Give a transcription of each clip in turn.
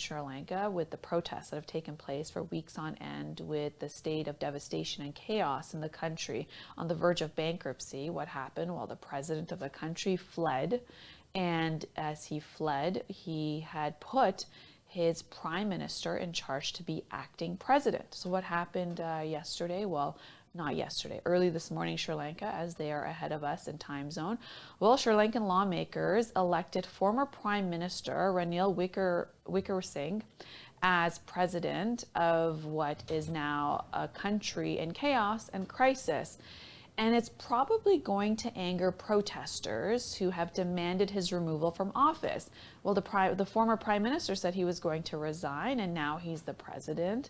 Sri Lanka with the protests that have taken place for weeks on end, with the state of devastation and chaos in the country on the verge of bankruptcy. What happened? Well, the president of the country fled, and as he fled, he had put his prime minister in charge to be acting president. So what happened yesterday? Well, not yesterday, early this morning, Sri Lanka, as they are ahead of us in time zone. Well, Sri Lankan lawmakers elected former Prime Minister Ranil Wickremesinghe as president of what is now a country in chaos and crisis. And it's probably going to anger protesters who have demanded his removal from office. Well, the former prime minister said he was going to resign, and now he's the president.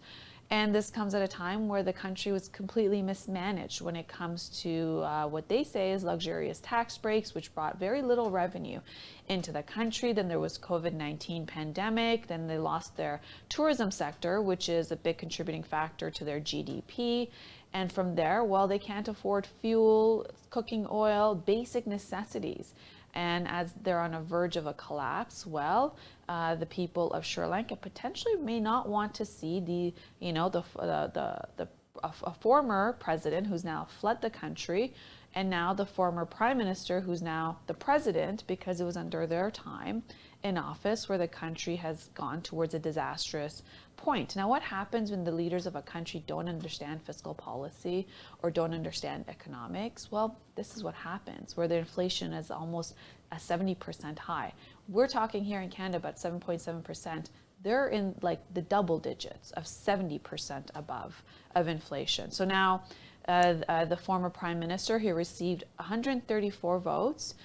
And this comes at a time where the country was completely mismanaged when it comes to what they say is luxurious tax breaks, which brought very little revenue into the country. Then there was COVID-19 pandemic. Then they lost their tourism sector, which is a big contributing factor to their GDP. And from there, well, they can't afford fuel, cooking oil, basic necessities. And as they're on a verge of a collapse, well, the people of Sri Lanka potentially may not want to see a former president who's now fled the country, and now the former prime minister who's now the president, because it was under their time in office where the country has gone towards a disastrous point. Now, what happens when the leaders of a country don't understand fiscal policy or don't understand economics? Well, this is what happens, where the inflation is almost a 70% high. We're talking here in Canada about 7.7%. They're in like the double digits of 70% above of inflation. So now the former prime minister, he received 134 votes,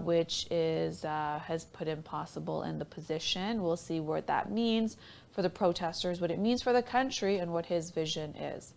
which is has put him possible in the position. We'll see what that means for the protesters, what it means for the country, and what his vision is.